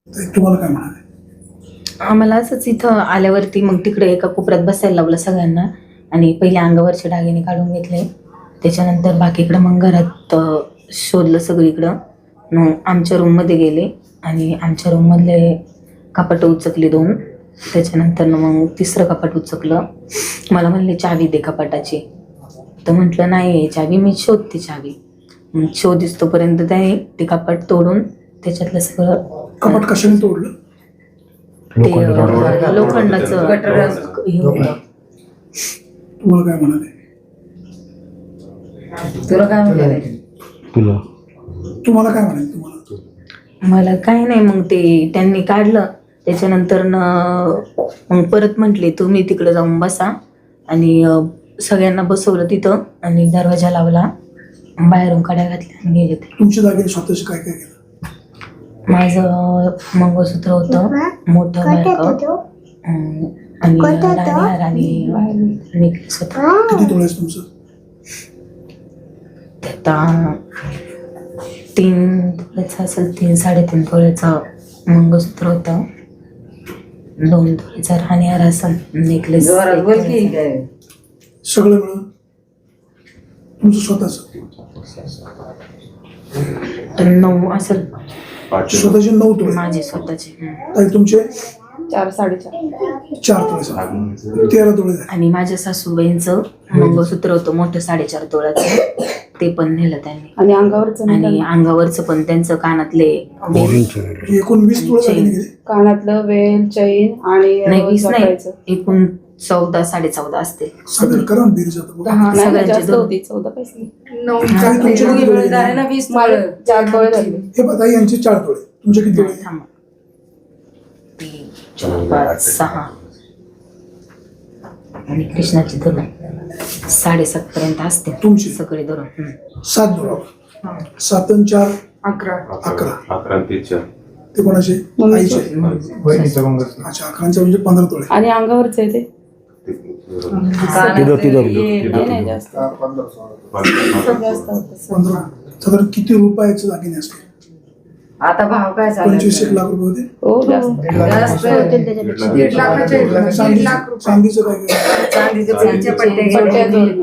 तुम्हाला काय म्हणाले? आम्हाला असंच इथं आल्यावरती मग तिकडे एका कोपऱ्यात बसायला लावलं सगळ्यांना आणि पहिले अंगावरचे दागिने काढून घेतले. त्याच्यानंतर बाकीकडं मग घरात शोधलं सगळीकडं. मग आमच्या रूममध्ये गेले आणि आमच्या रूममधले कपाटं उचकली 2. त्याच्यानंतर मग 3रं कपाट उचकलं. मला म्हणले चावी दे कपाटाची. तर म्हटलं नाही चावी मी शोधते चावी. मग शोध दिसतोपर्यंत त्याने ते कपाट तोडून त्याच्यातलं सगळं कपाट कशाने तोडलं? ते लोखंडाचं हे होतं. तुम्हाला काय म्हणाले? तुला काय म्हणाले? तुम्हाला काय म्हणाले? तुम्हाला मला काही नाही. मग ते त्यांनी काढलं. त्याच्यानंतर मग परत म्हटले तुम्ही तिकडे जाऊन बसा आणि सगळ्यांना बसवलं तिथं आणि दरवाजा लावला. बाहेरून कड्या घातल्या आणि गेले ते. तुमच्या दागिने स्वतःचे काय काय केलं? माझं मंगळसूत्र होतं मोठं बारकं आणि राणीहार आणि नेकलेस होता. किती तोळ्याचं तुमचं? आता 3 तोळ्याचं असेल, 3-3.5 तोळ्याचं मंगळसूत्र होतं. 2 तोळ्याचा राणीहार असेल, नेकलेस सगळं मिळून तुमचं स्वतःच 9 असेल. स्वतःचे 9 तोळे. माझे स्वतःचे. आणि तुमचे 4-4.5 4 तोळे. 13 तोळे झाले. आणि माझ्या सासूबाईंचं मंगळसूत्र होतं मोठं 4.5 तोळ्याचं. ते पण नेलं त्यांनी. आणि अंगावरचं आणि अंगावरचं पण त्यांचं कानातले एकूण 20 तोळे दागिने गेले. कानातलं वेल चैन आणि नाही 20 नाही, झोपायचं. एकूण 14-14.5 असते. साधारण करा ना बेरीज आता. नाही, सगळ्यांचे जास्त दोन. होती 14 पैसे. काय तुमचे किती तोळे गेले? 20 मला 4 तोळे झाले. हे बघा यांचे 4 तोळे. तुमचे किती तोळे? थांबा. 3, 4, 5, 6 आणि कृष्णाची धरून 7.5 पर्यंत असते तुमची? सगळे धरून. 7 तोळे. 7 आणि 4 11 11. 11 ते 4. ते कोणाचे? आईचे. वहिनीचं अच्छा 11 म्हणजे 15 तोळे. आणि अंगावरचं आहे ते. नाही जास्त. जास्त होतं. 15. साधारण किती रुपयाचे दागिने असते? आता भाव काय झाला? 25-1 लाख रुपये होते. हो जास्त. जास्त होतील त्याच्यापेक्षा. 1 लाखाचे 1 लाख रुपये. चांदीचं काय केलं? चांदीचे पट्टे पट्ट्या गेले.